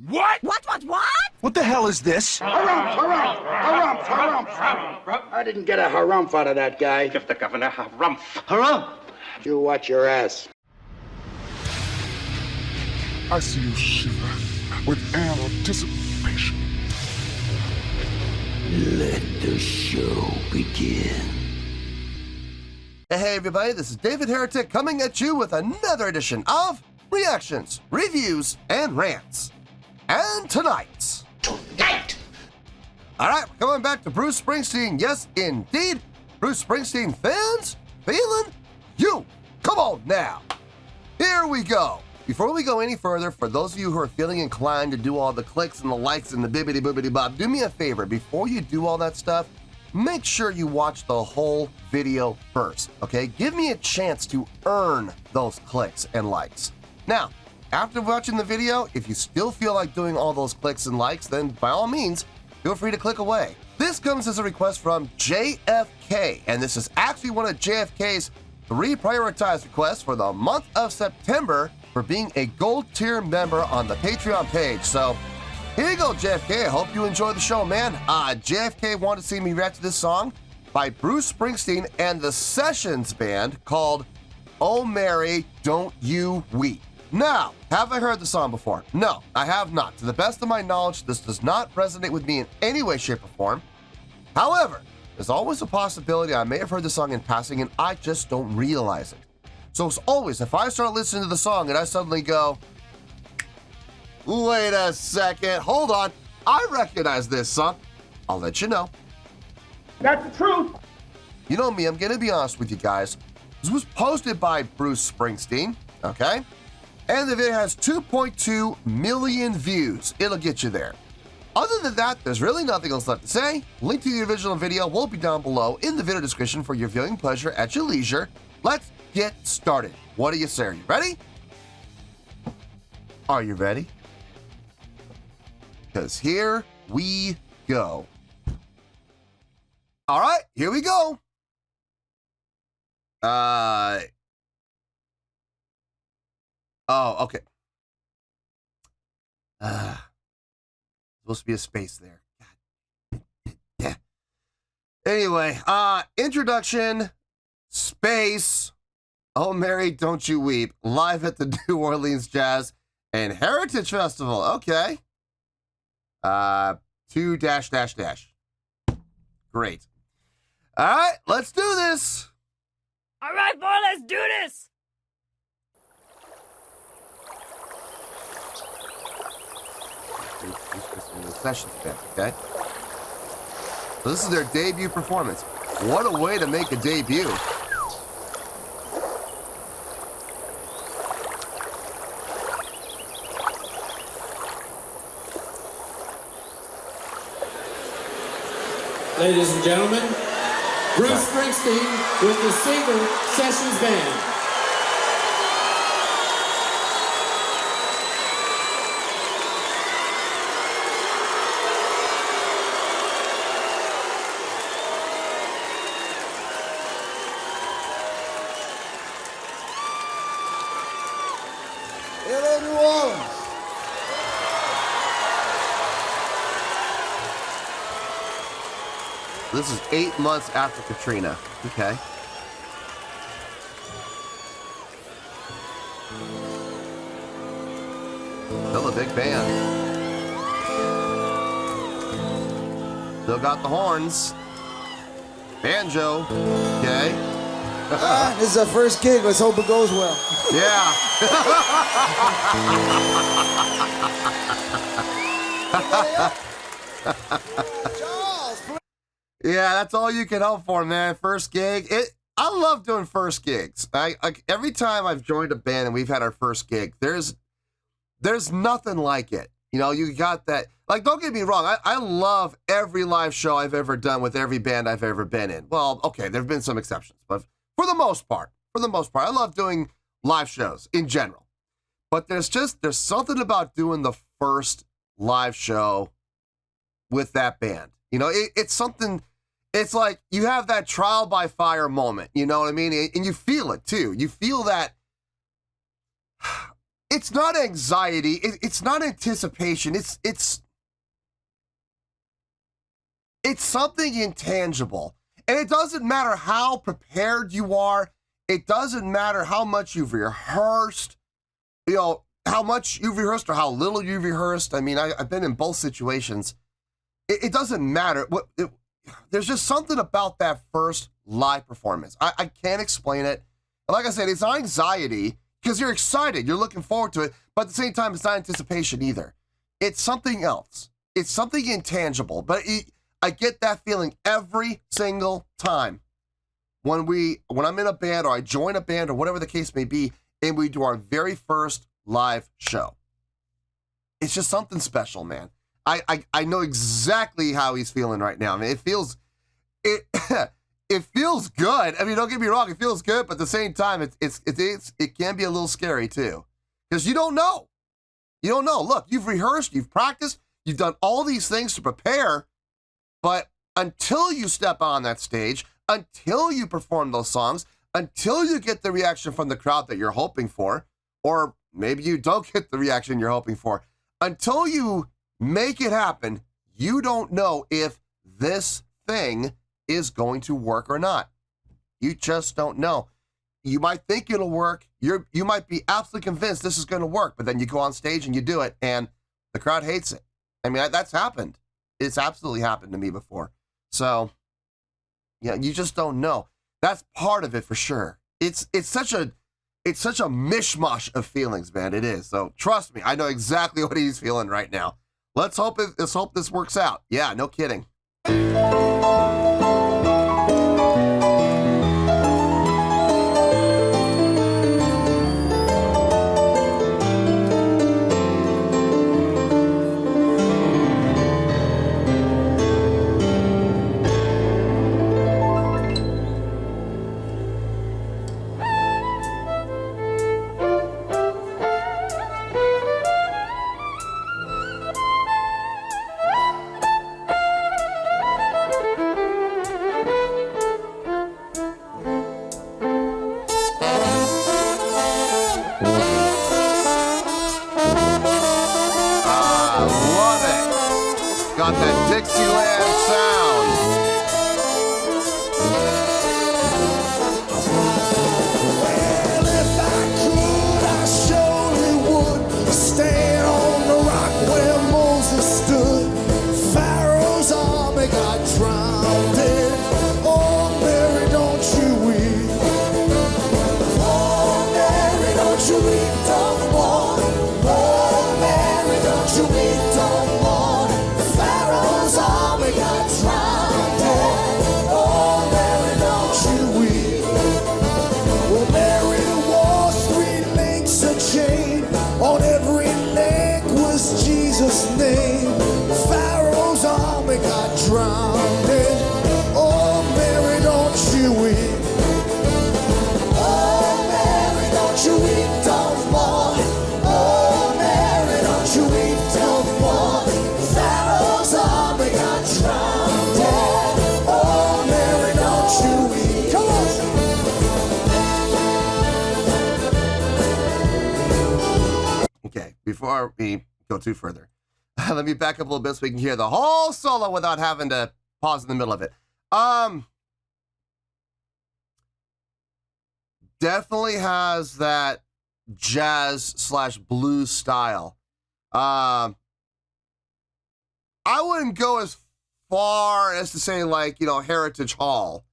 What? What? What the hell is this? Harumph. I didn't get a harumph out of that guy. Give the governor harumph. Harumph! You watch your ass. I see you shiver with anticipation. Let the show begin. Hey everybody, this is David Heretic coming at you with another edition of Reactions, Reviews, and Rants. And tonight... Alright, we're coming back to Bruce Springsteen. Yes, indeed. Bruce Springsteen Fans Feeling You. Come on now. Here we go. Before we go any further, for those of you who are feeling inclined to do all the clicks and the likes and the bibbidi-boobidi-bob, do me a favor. Before you do all that stuff, make sure you watch the whole video first, okay? Give me a chance to earn those clicks and likes. Now, after watching the video, if you still feel like doing all those clicks and likes, then by all means, feel free to click away. This comes as a request from JFK, and this is actually one of JFK's 3 prioritized requests for the month of September for being a gold tier member on the Patreon page. So here you go, JFK. I hope you enjoy the show, man. JFK wanted to see me react to this song by Bruce Springsteen and the Sessions Band called Oh Mary, Don't You Weep. Now, have I heard the song before? No, I have not. To the best of my knowledge, this does not resonate with me in any way, shape, or form. However, there's always a possibility I may have heard the song in passing and I just don't realize it. So as always, if I start listening to the song and I suddenly go, wait a second, hold on, I recognize this song, I'll let you know. That's the truth. You know me, I'm gonna be honest with you guys. This was posted by Bruce Springsteen, okay? And the video has 2.2 million views. It'll get you there. Other than that, there's really nothing else left to say. Link to the original video will be down below in the video description for your viewing pleasure at your leisure. Let's get started. What do you say? Are you ready? Are you ready? Because here we go. All right, here we go. Oh, okay. Supposed to be a space there. God. Yeah. Anyway, introduction, space, Oh Mary, Don't You Weep, live at the New Orleans Jazz and Heritage Festival. Okay. 2 ... Great. All right, let's do this. All right, boy, let's do this. The Sessions Band, okay? So this is their debut performance. What a way to make a debut. Ladies and gentlemen, Bruce Springsteen with the Singer Sessions Band. Hello, New Orleans. This is 8 months after Katrina. Okay. Still a big band. Still got the horns. Banjo. Okay. This is our first gig. Let's hope it goes well. Yeah. Yeah, that's all you can hope for, man. First gig. I love doing first gigs. Every time I've joined a band and we've had our first gig, there's nothing like it. You know, you got that. Like, don't get me wrong. I love every live show I've ever done with every band I've ever been in. Well, okay, there have been some exceptions, but for the most part, I love doing live shows in general. But there's something about doing the first live show with that band. You know, it's something. It's like you have that trial by fire moment. You know what I mean? And you feel it too. You feel that it's not anxiety. It's not anticipation. It's something intangible. And it doesn't matter how prepared you are. It doesn't matter how much you've rehearsed, how much you've rehearsed or how little you've rehearsed. I mean, I've been in both situations. It doesn't matter. There's just something about that first live performance. I can't explain it. Like I said, it's not anxiety because you're excited. You're looking forward to it. But at the same time, it's not anticipation either. It's something else. It's something intangible. But I get that feeling every single time when I'm in a band or I join a band or whatever the case may be, and we do our very first live show. It's just something special, man. I know exactly how he's feeling right now. I mean, it feels good. I mean, don't get me wrong, it feels good, but at the same time, it can be a little scary too, because you don't know. You don't know. Look, you've rehearsed, you've practiced, you've done all these things to prepare, but until you step on that stage, until you perform those songs, until you get the reaction from the crowd that you're hoping for, or maybe you don't get the reaction you're hoping for, until you make it happen, you don't know if this thing is going to work or not. You just don't know. You might think it'll work. You might be absolutely convinced this is going to work, but then you go on stage and you do it, and the crowd hates it. I mean, that's happened. It's absolutely happened to me before. So, yeah, you just don't know. That's part of it for sure. It's such a mishmash of feelings, man. It is. So trust me, I know exactly what he's feeling right now. Let's hope this works out. Yeah, no kidding. Got that Dixieland sound. Well, if I could, I surely would stand on the rock where Moses stood. Pharaoh's army got drowned in. Oh, Mary, don't you weep. Oh, Mary, don't you weep, don't mourn. Oh, Mary, don't you weep, don't mourn. Pharaoh's army got drowned in. Oh, Mary, don't you weep. Well, Mary wore 3 links of chain. On every link was Jesus' name. Pharaoh's army got drowned in. Oh, Mary, don't you weep. Oh, Mary, don't you weep, don't mourn. Oh, Mary, don't you weep, don't mourn. Pharaoh's army got drowned in. Oh, Mary, don't you weep. Come on. Okay, before we go too further, let me back up a little bit so we can hear the whole solo without having to pause in the middle of it. Definitely has that jazz/blues style. I wouldn't go as far as to say like, Heritage Hall,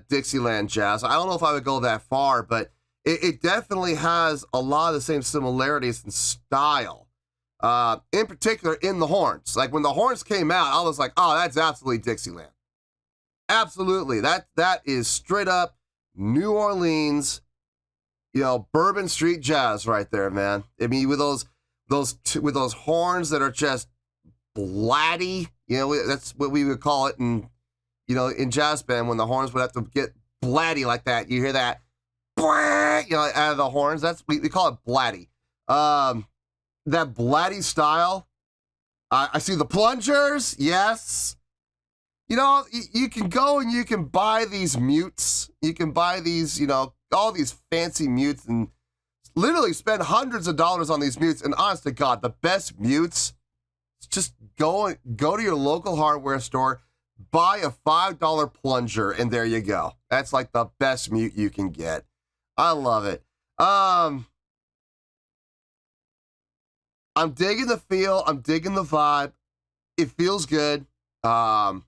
Dixieland jazz. I don't know if I would go that far, but it definitely has a lot of the same similarities in style. In particular, in the horns. Like when the horns came out, I was like, oh, that's absolutely Dixieland. Absolutely. That is straight up New Orleans, Bourbon Street jazz right there, man. I mean, with those horns that are just blatty, that's what we would call it in jazz band, when the horns would have to get blatty like that. You hear that, out of the horns. That's we call it blatty. That blatty style. I see the plungers. Yes. You can go and you can buy these mutes. You can buy these, all these fancy mutes and literally spend hundreds of dollars on these mutes, and honest to God, the best mutes, just go to your local hardware store, buy a $5 plunger, and there you go. That's like the best mute you can get. I love it. I'm digging the feel. I'm digging the vibe. It feels good. I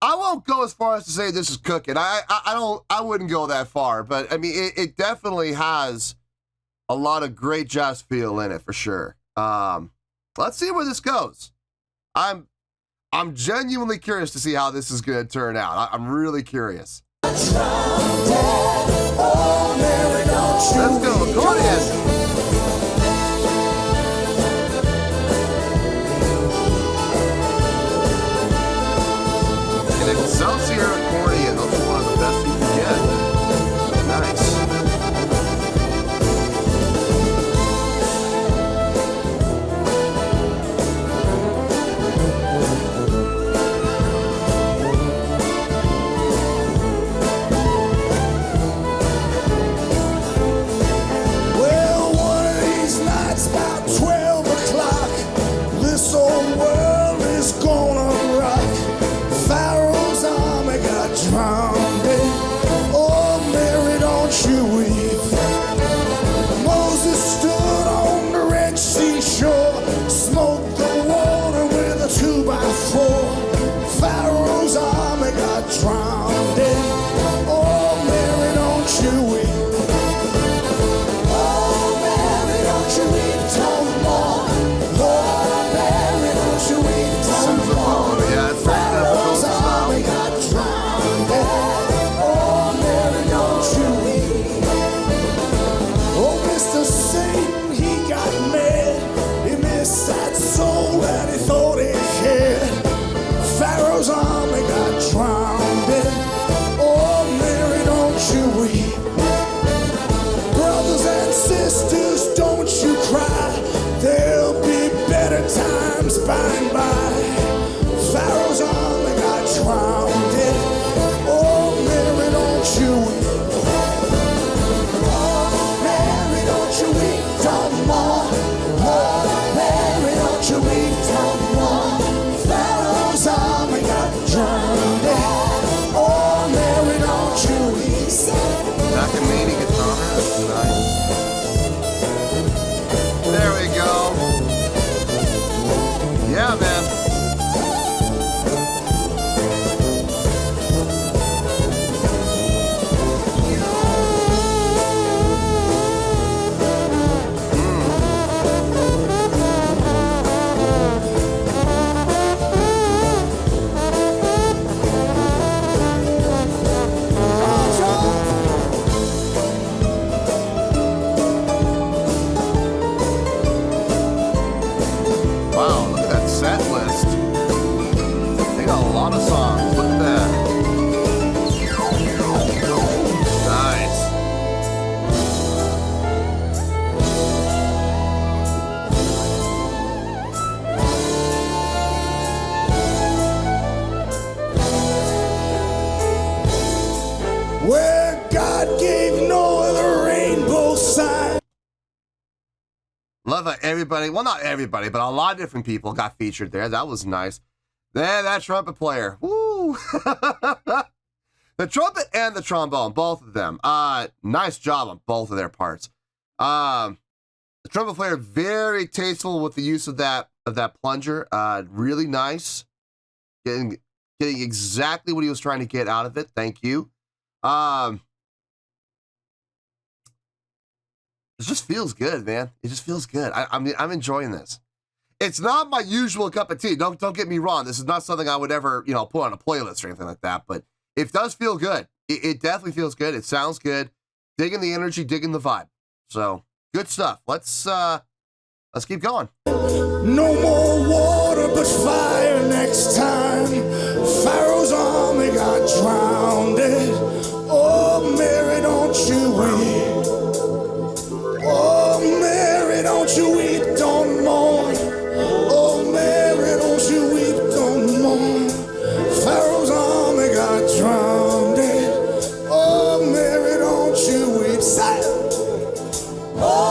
won't go as far as to say this is cooking. I wouldn't go that far, but I mean, it definitely has a lot of great jazz feel in it for sure. Let's see where this goes. I'm genuinely curious to see how this is going to turn out. I'm really curious. Let's go, accordion. An Excelsior accordion. Those are one of the best you can get. Nice. Well, one of these nights about 12 o'clock, this old world is gonna rock. Pharaoh's army got drowned. Oh, Mary, don't you weep. Moses stood on the Red Sea shore, smoked the water with a 2x4. Pharaoh's army got drowned. Oh, Mary, don't you weep. Oh, Mary, don't you weep no more. Oh, Mary, don't you weep no more. Yeah, it's very Pharaoh's difficult army got drowned. Oh, Mary, don't you weep. Oh, Mr. Satan, he got mad. He missed that soul that he thought he had. Pharaoh's army got drowned. Oh, Mary, don't you weep. Brothers and sisters, don't you cry. There'll be better times by and by. Pharaoh's army got drowned. Oh, Mary, don't you weep. Oh, Mary, don't you weep no more. Oh, Mary, don't you weep no more. Pharaoh's army got drowned. Oh, Mary, don't you weep. Back in meeting guitar. That's nice. There we go. Yeah, man. Wow, look at that set list. They got a lot of songs. Look at that. Nice. Where God gave Noah the rainbow sign. Love how everybody, well, not everybody, but a lot of different people got featured there. That was nice. There, that trumpet player. Woo! The trumpet and the trombone, both of them. Nice job on both of their parts. The trumpet player, very tasteful with the use of that plunger. Really nice. Getting exactly what he was trying to get out of it. Thank you. It just feels good, man. It just feels good. I'm enjoying this. It's not my usual cup of tea. Don't get me wrong. This is not something I would ever, put on a playlist or anything like that. But it does feel good. It definitely feels good. It sounds good. Digging the energy, digging the vibe. So good stuff. Let's keep going. No more water but fire next time. Pharaoh's army got drowned. Oh, Mary, don't you weep. Oh, Mary, don't you weep, don't mourn. Oh, Mary, don't you weep, don't mourn. Pharaoh's army got drowned. Oh, Mary, don't you weep. Say, oh,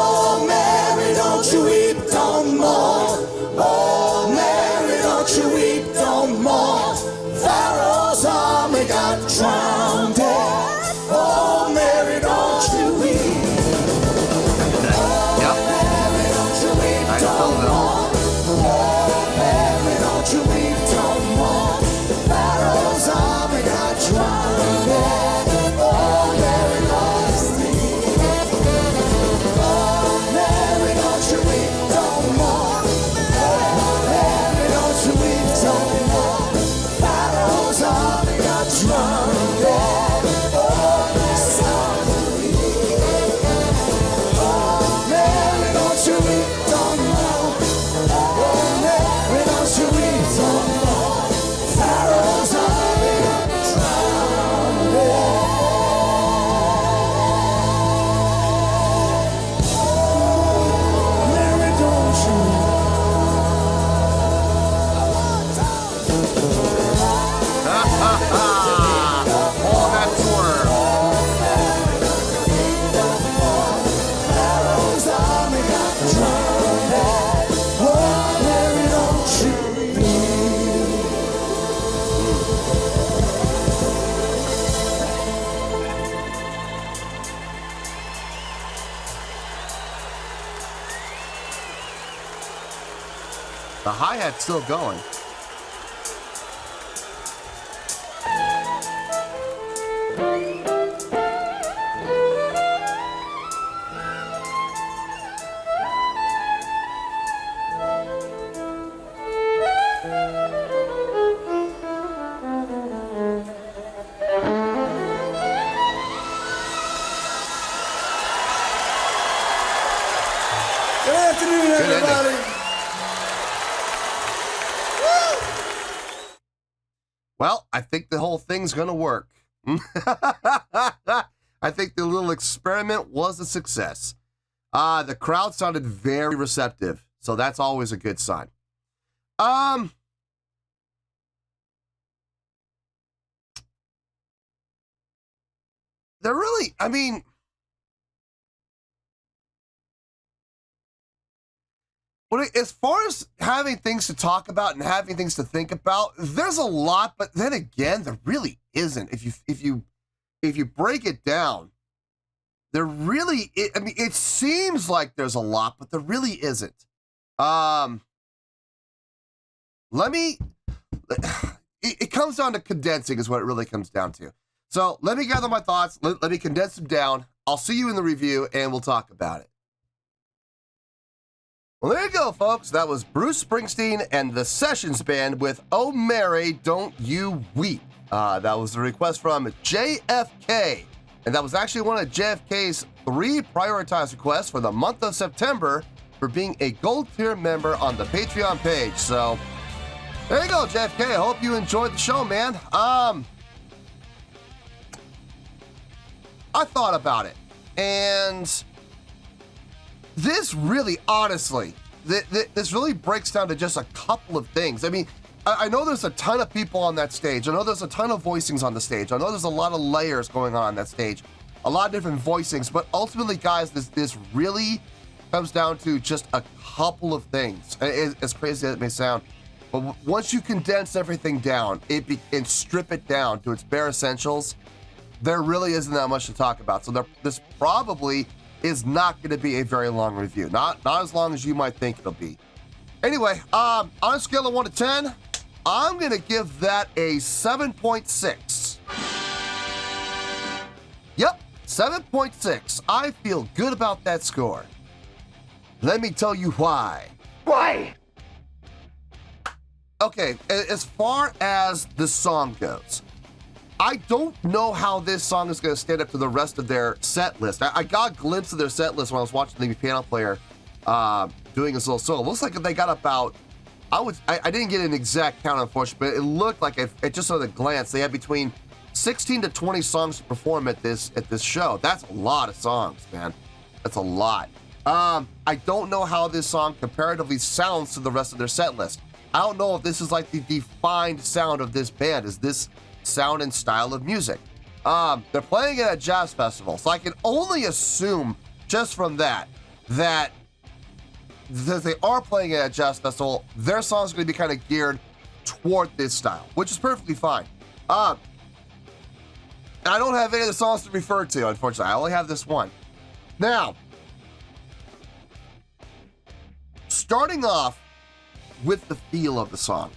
The hi-hat's still going. Good afternoon, everybody. Well, I think the whole thing's gonna work. I think the little experiment was a success. The crowd sounded very receptive, so that's always a good sign. They're really, I mean, but as far as having things to talk about and having things to think about, there's a lot, but then again, there really isn't. If you break it down, there really, I mean, it seems like there's a lot, but there really isn't. It comes down to condensing is what it really comes down to. So let me gather my thoughts. Let me condense them down. I'll see you in the review and we'll talk about it. Well, there you go, folks. That was Bruce Springsteen and the Sessions Band with Oh Mary, Don't You Weep. That was a request from JFK. And that was actually one of JFK's 3 prioritized requests for the month of September for being a gold tier member on the Patreon page. So there you go, JFK. I hope you enjoyed the show, man. I thought about it, and this really, honestly, this really breaks down to just a couple of things. I mean, I know there's a ton of people on that stage. I know there's a ton of voicings on the stage. I know there's a lot of layers going on that stage, a lot of different voicings, but ultimately, guys, this really comes down to just a couple of things, as crazy as it may sound. But once you condense everything down and strip it down to its bare essentials, there really isn't that much to talk about. So this probably is not going to be a very long review. Not as long as you might think it'll be. Anyway, on a scale of 1 to 10, I'm going to give that a 7.6. Yep, 7.6. I feel good about that score. Let me tell you why. Why? Okay, as far as the song goes, I don't know how this song is going to stand up to the rest of their set list. I got a glimpse of their set list when I was watching the piano player doing his little solo. It looks like they got about, I didn't get an exact count, unfortunately, but it looked like, just at a glance, they had between 16 to 20 songs to perform at this show. That's a lot of songs, man. That's a lot. I don't know how this song comparatively sounds to the rest of their set list. I don't know if this is like the defined sound of this band. Is this sound and style of music? They're playing at a jazz festival, so I can only assume just from that they are playing at a jazz festival, their songs are going to be kind of geared toward this style, which is perfectly fine. And I don't have any of the songs to refer to, unfortunately. I only have this one. Now, starting off with the feel of the song.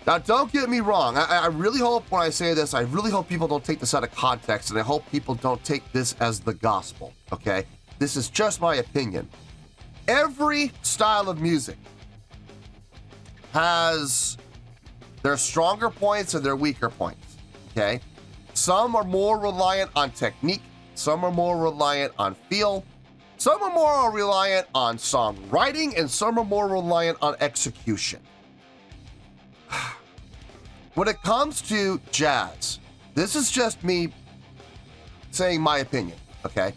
Now, don't get me wrong. I really hope when I say this, I really hope people don't take this out of context, and I hope people don't take this as the gospel, okay? This is just my opinion. Every style of music has their stronger points and their weaker points, okay? Some are more reliant on technique. Some are more reliant on feel. Some are more reliant on songwriting, and some are more reliant on execution. When it comes to jazz, this is just me saying my opinion, okay?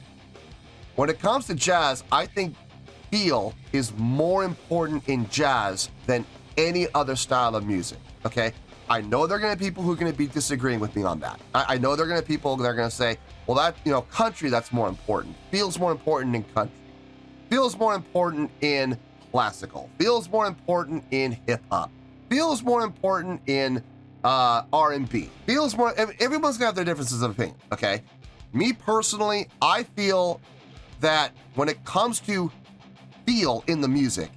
When it comes to jazz, I think feel is more important in jazz than any other style of music, okay? I know there are going to be people who are going to be disagreeing with me on that. I know there are going to be people that are going to say, well, that, country, that's more important. Feels more important in country. Feels more important in classical. Feels more important in hip hop. Feels more important in R&B. Feels more, everyone's gonna have their differences of opinion, okay? Me personally, I feel that when it comes to feel in the music,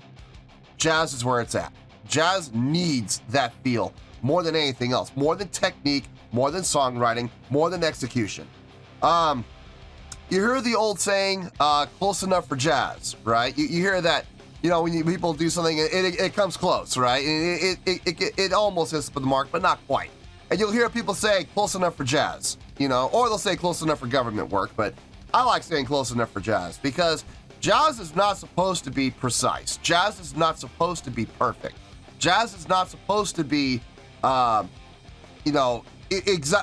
jazz is where it's at. Jazz needs that feel more than anything else, more than technique, more than songwriting, more than execution. You hear the old saying, close enough for jazz, right? You hear that, you know, when people do something, it comes close, right? It almost hits the mark, but not quite. And you'll hear people say close enough for jazz, you know, or they'll say close enough for government work, but I like saying close enough for jazz because jazz is not supposed to be precise. Jazz is not supposed to be perfect. Jazz is not supposed to be, you know,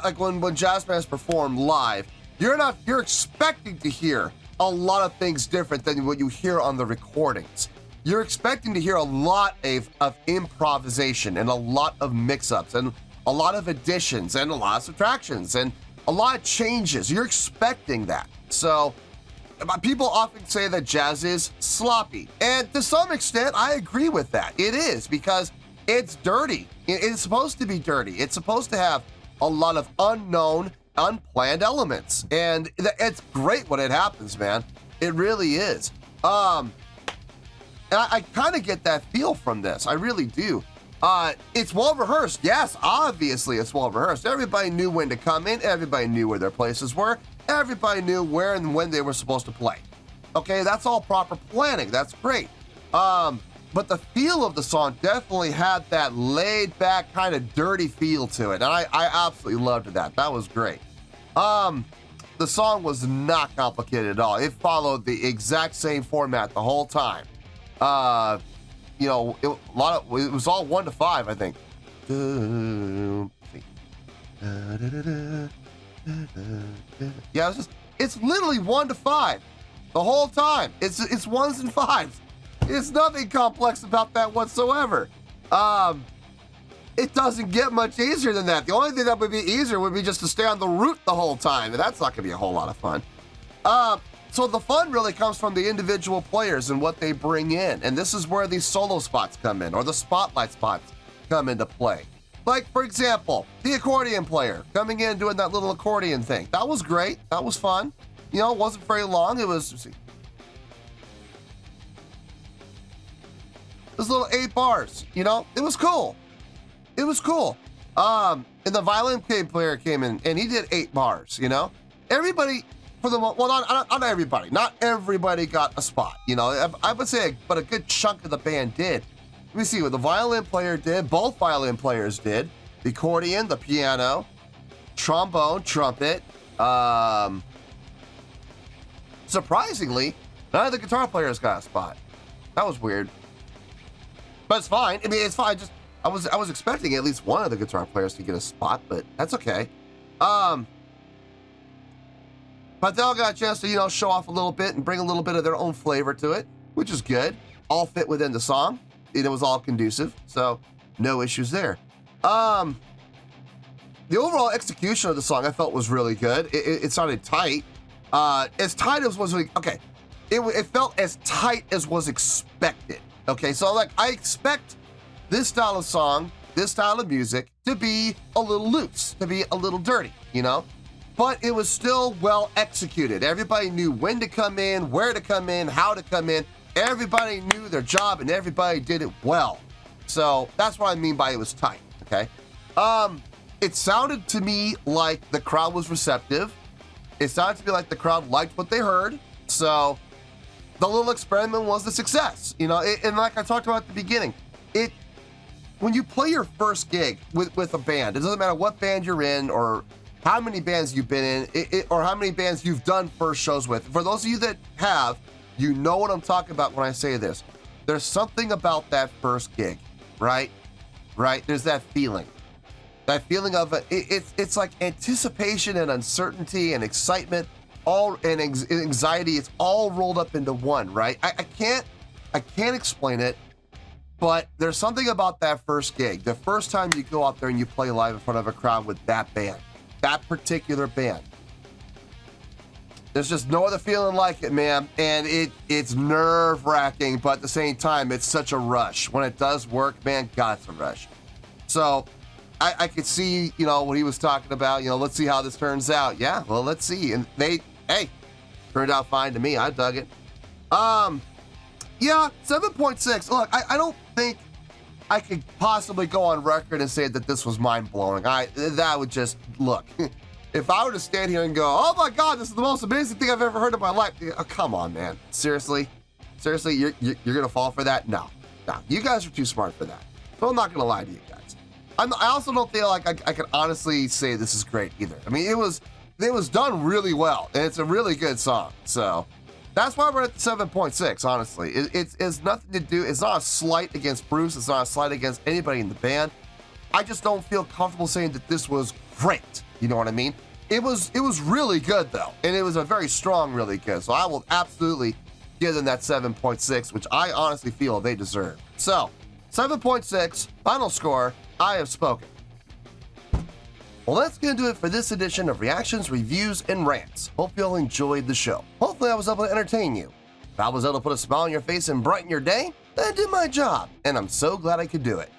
like when jazz bands perform live, you're expecting to hear a lot of things different than what you hear on the recordings. You're expecting to hear a lot of improvisation and a lot of mix-ups and a lot of additions and a lot of subtractions and a lot of changes. You're expecting that. So people often say that jazz is sloppy. And to some extent, I agree with that. It is because it's dirty. It's supposed to be dirty. It's supposed to have a lot of unknown, unplanned elements. And it's great when it happens, man. It really is. And I kind of get that feel from this. I really do. It's well rehearsed. Yes, obviously it's well rehearsed. Everybody knew when to come in. Everybody knew where their places were. Everybody knew where and when they were supposed to play. Okay, that's all proper planning. That's great. But the feel of the song definitely had that laid back kind of dirty feel to it. And I absolutely loved that. That was great. The song was not complicated at all. It followed the exact same format the whole time. You know, it was all 1 to 5, I think. Yeah, it's literally 1 to 5 the whole time. It's ones and fives. It's nothing complex about that whatsoever. It doesn't get much easier than that. The only thing that would be easier would be just to stay on the route the whole time, and that's not gonna be a whole lot of fun. So the fun really comes from the individual players and what they bring in. And this is where these solo spots come in, or the spotlight spots come into play. Like, for example, the accordion player coming in doing that little accordion thing. That was great. That was fun. You know, it wasn't very long. It was little 8 bars, you know? It was cool. It was cool. And the violin player came in and he did 8 bars, you know? Everybody... not everybody. Not everybody got a spot. You know, I would say, but a good chunk of the band did. Let me see what the violin player did. Both violin players did. The accordion, the piano, trombone, trumpet. Surprisingly, none of the guitar players got a spot. That was weird. But it's fine. I mean, it's fine. Just I was expecting at least one of the guitar players to get a spot, but that's okay. But they all got a chance to, you know, show off a little bit and bring a little bit of their own flavor to it, which is good. All fit within the song. It was all conducive, so no issues there. The overall execution of the song I felt was really good. It sounded tight. As tight as was, okay, it felt as tight as was expected. Okay, so like I expect this style of song, this style of music to be a little loose, to be a little dirty, you know? But it was still well executed. Everybody knew when to come in, where to come in, how to come in. Everybody knew their job and everybody did it well. So that's what I mean by it was tight, okay? It sounded to me like the crowd was receptive. It sounded to me like the crowd liked what they heard. So the little experiment was a success, you know? And like I talked about at the beginning, when you play your first gig with a band, it doesn't matter what band you're in or how many bands you've been in, or how many bands you've done first shows with. For those of you that have, you know what I'm talking about when I say this. There's something about that first gig, right? Right? There's that feeling. That feeling of it's like anticipation and uncertainty and excitement, and anxiety. It's all rolled up into one, right? I can't explain it, but there's something about that first gig. The first time you go out there and you play live in front of a crowd with that band. That particular band. There's just no other feeling like it, man. And it's nerve-wracking, but at the same time, it's such a rush. When it does work, man, God, it's a rush. So I could see, you know, what he was talking about. You know, let's see how this turns out. Yeah, well, let's see. And turned out fine to me. I dug it. Yeah, 7.6. Look, I don't think I could possibly go on record and say that this was mind-blowing. That would just, look, if I were to stand here and go, oh my God, this is the most amazing thing I've ever heard in my life. Oh, come on, man. Seriously? Seriously, you're going to fall for that? No. You guys are too smart for that. So I'm not going to lie to you guys. I also don't feel like I could honestly say this is great either. I mean, it was done really well, and it's a really good song. So that's why we're at the 7.6, honestly. It's nothing to do, it's not a slight against Bruce, it's not a slight against anybody in the band. I just don't feel comfortable saying that this was great. You know what I mean? It was really good though, and it was a very strong, really good. So I will absolutely give them that 7.6, which I honestly feel they deserve. So 7.6, final score, I have spoken. Well, that's going to do it for this edition of Reactions, Reviews, and Rants. Hope you all enjoyed the show. Hopefully I was able to entertain you. If I was able to put a smile on your face and brighten your day, then I did my job, and I'm so glad I could do it.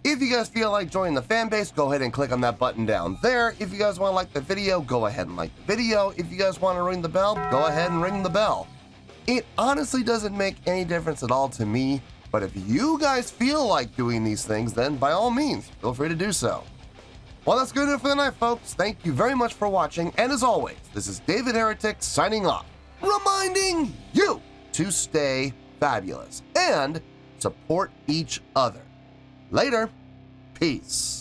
If you guys feel like joining the fan base, go ahead and click on that button down there. If you guys want to like the video, go ahead and like the video. If you guys want to ring the bell, go ahead and ring the bell. It honestly doesn't make any difference at all to me, but if you guys feel like doing these things, then by all means, feel free to do so. Well, that's going to do it for the night, folks. Thank you very much for watching, and as always, this is David Heretic signing off, reminding you to stay fabulous and support each other. Later. Peace.